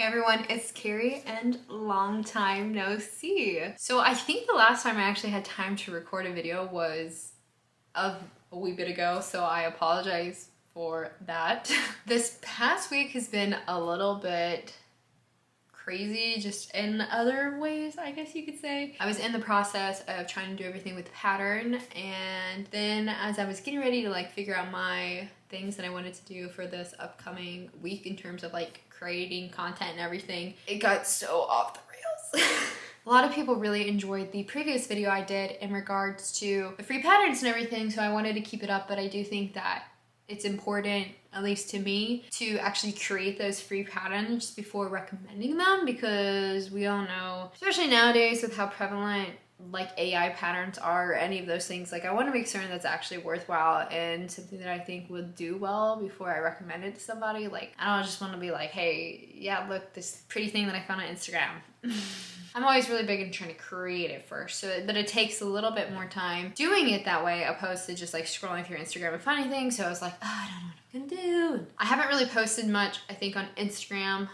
Hey everyone, it's Carrie and long time no see. So I think the last time I actually had time to record a video was a wee bit ago, so I apologize for that. This past week has been a little bit crazy just in other ways, I guess you could say. I was in the process of trying to do everything with pattern, and then as I was getting ready to like figure out my things that I wanted to do for this upcoming week in terms of like creating content and everything, it got so off the rails. A lot of people really enjoyed the previous video I did in regards to the free patterns and everything, so I wanted to keep it up, but I do think that it's important, at least to me, to actually create those free patterns before recommending them, because we all know, especially nowadays with how prevalent like AI patterns are or any of those things, like I want to make certain that's actually worthwhile and something that I think would do well before I recommend it to somebody. Like I don't just want to be like, hey, yeah, look, this pretty thing that I found on Instagram. I'm always really big in trying to create it first, but it takes a little bit more time doing it that way opposed to just like scrolling through Instagram and finding things. So I was like, oh, I don't know what I'm gonna do. I haven't really posted much, I think, on Instagram.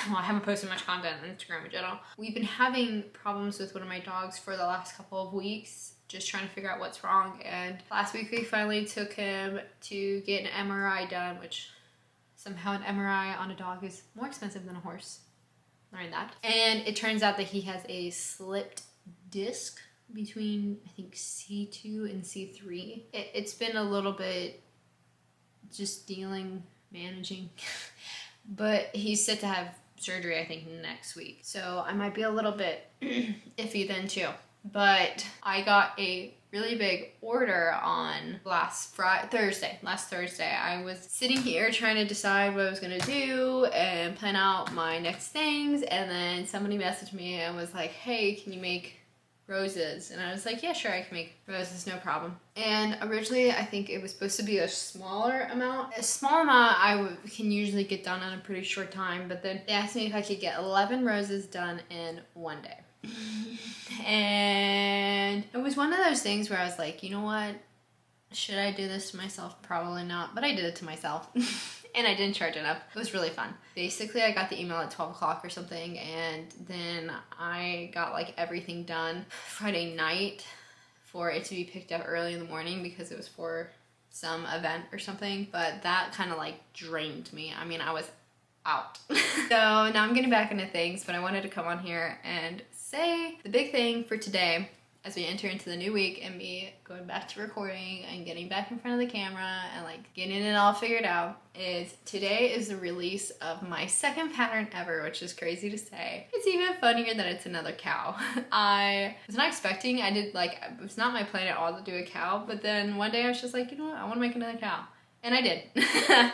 Well, I haven't posted much content on Instagram in general. We've been having problems with one of my dogs for the last couple of weeks, just trying to figure out what's wrong. And last week we finally took him to get an MRI done, which somehow an MRI on a dog is more expensive than a horse. Learned that. And it turns out that he has a slipped disc between, I think, C2 and C3. It's been a little bit just managing. But he's set to have surgery, I think, next week. So I might be a little bit iffy then too. But I got a really big order on last Thursday. I was sitting here trying to decide what I was gonna do and plan out my next things, and then somebody messaged me and was like, hey, can you make roses? And I was like, yeah, sure, I can make roses, no problem. And originally I think it was supposed to be a smaller amount. A small amount I can usually get done in a pretty short time, but then they asked me if I could get 11 roses done in one day. And it was one of those things where I was like, you know what? Should I do this to myself? Probably not, but I did it to myself. And I didn't charge enough. It was really fun. Basically, I got the email at 12 o'clock or something, and then I got like everything done Friday night for it to be picked up early in the morning because it was for some event or something, but that kind of like drained me. I mean, I was out. So now I'm getting back into things, but I wanted to come on here and say the big thing for today as we enter into the new week and me going back to recording and getting back in front of the camera and like getting it all figured out is today is the release of my second pattern ever, which is crazy to say. It's even funnier that it's another cow. I was not expecting, it was not my plan at all to do a cow, but then one day I was just like, you know what, I want to make another cow. And I did.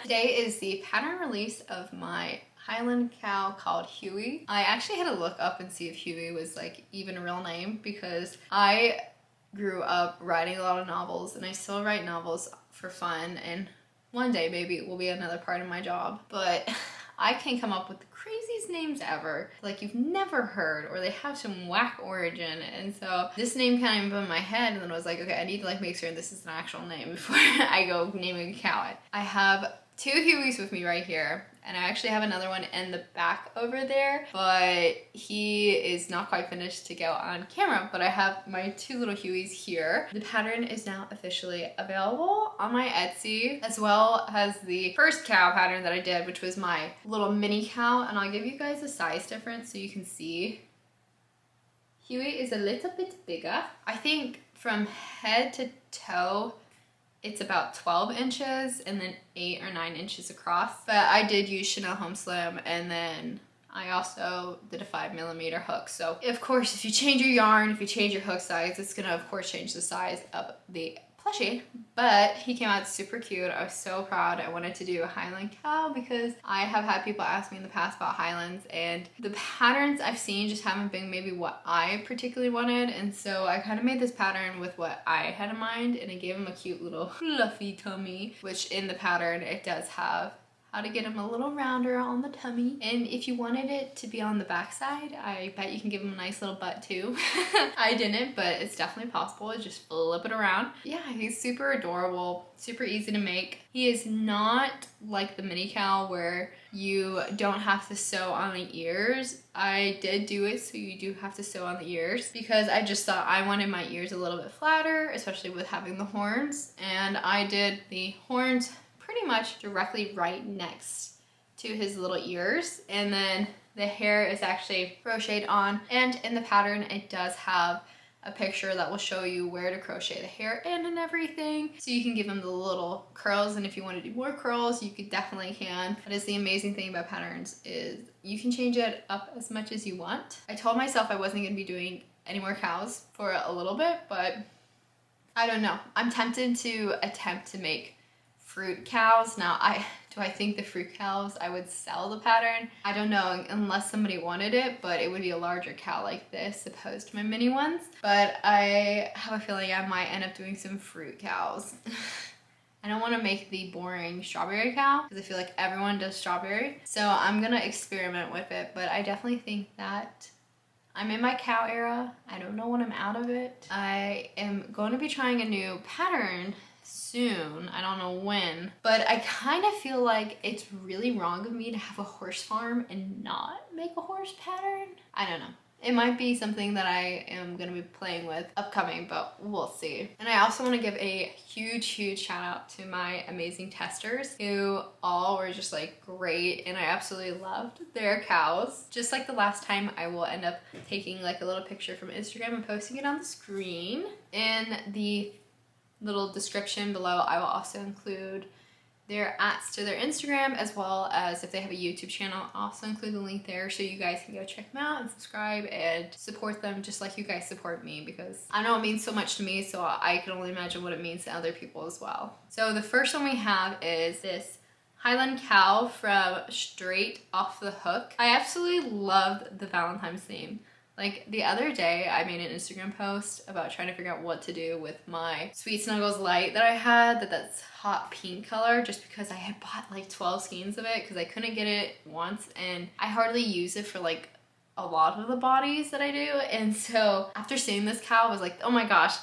Today is the pattern release of my Highland cow called Huey. I actually had to look up and see if Huey was like even a real name because I grew up writing a lot of novels and I still write novels for fun, and one day maybe it will be another part of my job, but I can come up with the craziest names ever, like you've never heard, or they have some whack origin. And so this name kind of in my head, and then I was like, okay, I need to like make sure this is an actual name before I go naming a cow it. I have two Hueys with me right here, and I actually have another one in the back over there, but he is not quite finished to go on camera. But I have my two little Hueys here. The pattern is now officially available on my Etsy, as well as the first cow pattern that I did, which was my little mini cow, and I'll give you guys a size difference so you can see. Huey is a little bit bigger. I think from head to toe it's about 12 inches and then 8 or 9 inches across. But I did use Chanel Home Slim, and then I also did a 5mm hook. So of course, if you change your yarn, if you change your hook size, it's gonna of course change the size of the plushie. But he came out super cute. I was so proud. I wanted to do a Highland cow because I have had people ask me in the past about Highlands, and the patterns I've seen just haven't been maybe what I particularly wanted. And so I kind of made this pattern with what I had in mind, and I gave him a cute little fluffy tummy, which in the pattern it does have how to get him a little rounder on the tummy. And if you wanted it to be on the back side, I bet you can give him a nice little butt too. I didn't, but it's definitely possible. Just flip it around. Yeah, he's super adorable, super easy to make. He is not like the mini cow where you don't have to sew on the ears. I did do it so you do have to sew on the ears because I just thought I wanted my ears a little bit flatter, especially with having the horns. And I did the horns pretty much directly right next to his little ears, and then the hair is actually crocheted on, and in the pattern it does have a picture that will show you where to crochet the hair in and everything, so you can give him the little curls. And if you want to do more curls, you could definitely can. That is the amazing thing about patterns, is you can change it up as much as you want. I told myself I wasn't going to be doing any more cows for a little bit, but I don't know. I'm tempted to attempt to make fruit cows. Now, do I think the fruit cows, I would sell the pattern? I don't know, unless somebody wanted it, but it would be a larger cow like this opposed to my mini ones. But I have a feeling I might end up doing some fruit cows. I don't want to make the boring strawberry cow because I feel like everyone does strawberry. So I'm gonna experiment with it, but I definitely think that I'm in my cow era. I don't know when I'm out of it. I am going to be trying a new pattern soon. I don't know when, but I kind of feel like it's really wrong of me to have a horse farm and not make a horse pattern. I don't know. It might be something that I am going to be playing with upcoming, but we'll see. And I also want to give a huge shout out to my amazing testers who all were just like great, and I absolutely loved their cows. Just like the last time, I will end up taking like a little picture from Instagram and posting it on the screen. In the little description below, I will also include their @ to their Instagram, as well as if they have a YouTube channel, I'll also include the link there so you guys can go check them out and subscribe and support them just like you guys support me, because I know it means so much to me, so I can only imagine what it means to other people as well. So the first one we have is this Highland Cow from Straight Off the Hook. I absolutely loved the Valentine's theme. Like the other day, I made an Instagram post about trying to figure out what to do with my Sweet Snuggles light that I had, that's hot pink color, just because I had bought like 12 skeins of it because I couldn't get it once, and I hardly use it for like a lot of the bodies that I do. And so after seeing this cow, I was like, oh my gosh,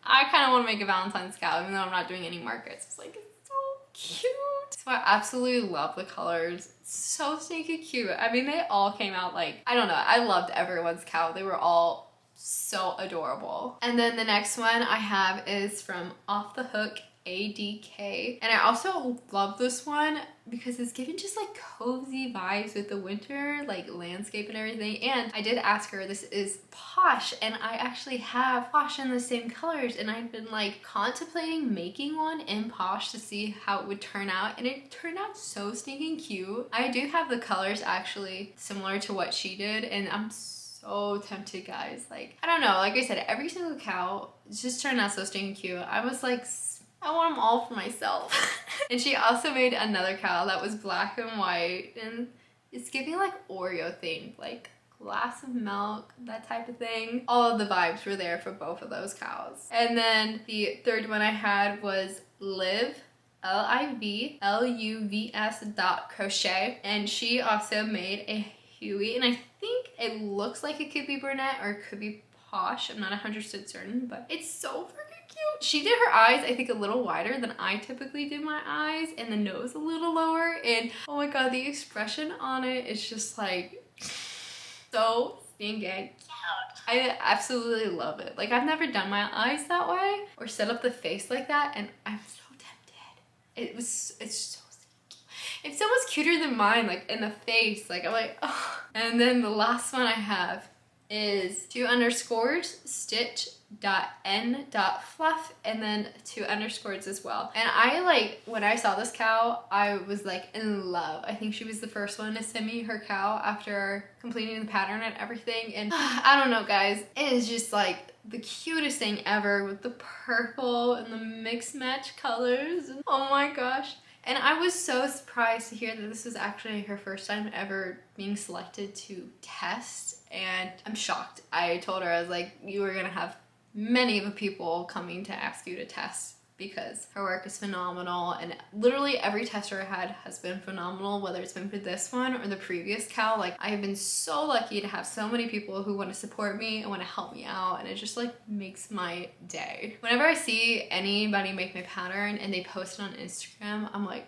I kind of want to make a Valentine's cow, even though I'm not doing any markets. It's like, it's so cute. So I absolutely love the colors. So stinky cute. I mean, they all came out like, I don't know, I loved everyone's cow. They were all so adorable. And then the next one I have is from Off the Hook ADK. And I also love this one because it's giving just like cozy vibes with the winter, like landscape and everything. And I did ask her, this is Posh, and I actually have Posh in the same colors, and I've been like contemplating making one in Posh to see how it would turn out, and it turned out so stinking cute. I do have the colors actually similar to what she did, and I'm so tempted, guys. Like, I don't know, like I said, every single cow just turned out so stinking cute. I was like, I want them all for myself. And she also made another cow that was black and white, and it's giving like Oreo themed, like glass of milk, that type of thing. All of the vibes were there for both of those cows. And then the third one I had was Liv, LIVLUVS.crochet, and she also made a Huey, and I think it looks like it could be brunette or it could be Posh. I'm not 100% certain, but it's so freaking cute. She did her eyes, I think, a little wider than I typically do my eyes, and the nose a little lower, and oh my god, the expression on it is just like so stinking cute. I absolutely love it. Like, I've never done my eyes that way or set up the face like that, and I'm so tempted. It's so cute. It's almost cuter than mine, like in the face. Like, I'm like, oh. And then the last one I have is 2_ stitch.n.fluff, and then 2_ as well. And I like, when I saw this cow, I was like in love. I think she was the first one to send me her cow after completing the pattern and everything. And I don't know, guys, it is just like the cutest thing ever with the purple and the mixed match colors. Oh my gosh. And I was so surprised to hear that this was actually her first time ever being selected to test, and I'm shocked. I told her, I was like, you were gonna have many of the people coming to ask you to test because her work is phenomenal, and literally every tester I had has been phenomenal, whether it's been for this one or the previous cow. Like, I have been so lucky to have so many people who want to support me and want to help me out, and it just like makes my day. Whenever I see anybody make my pattern and they post it on Instagram, I'm like,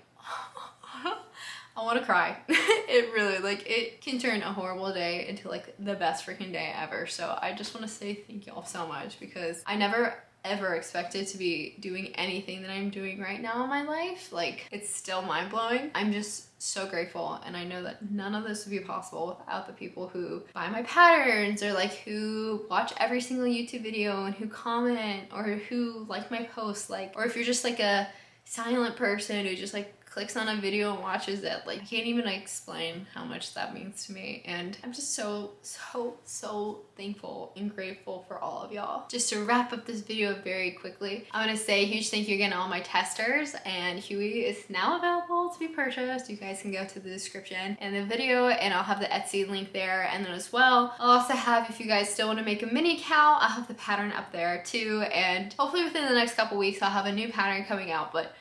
I want to cry. It really, like, it can turn a horrible day into like the best freaking day ever. So I just want to say thank y'all so much, because I never ever expected to be doing anything that I'm doing right now in my life. Like, it's still mind-blowing. I'm just so grateful, and I know that none of this would be possible without the people who buy my patterns, or like who watch every single YouTube video, and who comment, or who like my posts, like, or if you're just like a silent person who just like clicks on a video and watches it. Like, I can't even explain how much that means to me, and I'm just so thankful and grateful for all of y'all. Just to wrap up this video very quickly, I want to say a huge thank you again to all my testers, and Huey is now available to be purchased. You guys can go to the description in the video, and I'll have the Etsy link there, and then as well I'll also have, if you guys still want to make a mini cow, I'll have the pattern up there too, and hopefully within the next couple weeks I'll have a new pattern coming out. But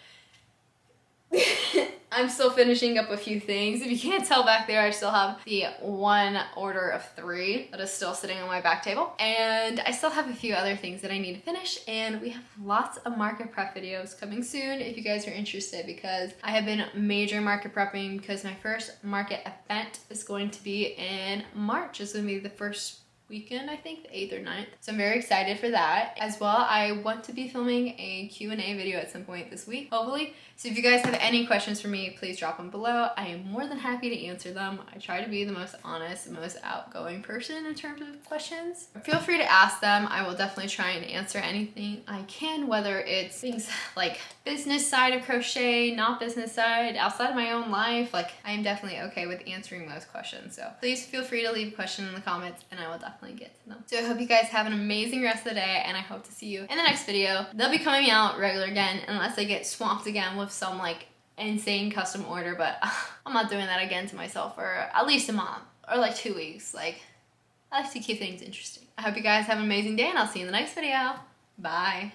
I'm still finishing up a few things. If you can't tell back there, I still have the one order of 3 that is still sitting on my back table. And I still have a few other things that I need to finish. And we have lots of market prep videos coming soon if you guys are interested, because I have been major market prepping, because my first market event is going to be in March. It's going to be the first weekend, I think, the 8th or 9th. So I'm very excited for that. As well, I want to be filming a Q&A video at some point this week, hopefully. So if you guys have any questions for me, please drop them below. I am more than happy to answer them. I try to be the most honest and most outgoing person in terms of questions. Feel free to ask them. I will definitely try and answer anything I can, whether it's things like business side of crochet, not business side, outside of my own life. Like, I am definitely okay with answering most questions. So please feel free to leave a question in the comments, and I will definitely get to them. So I hope you guys have an amazing rest of the day, and I hope to see you in the next video. They'll be coming out regular again, unless I get swamped again with some like insane custom order, but I'm not doing that again to myself for at least a month or like 2 weeks. Like, I like to keep things interesting. I hope you guys have an amazing day, and I'll see you in the next video. Bye.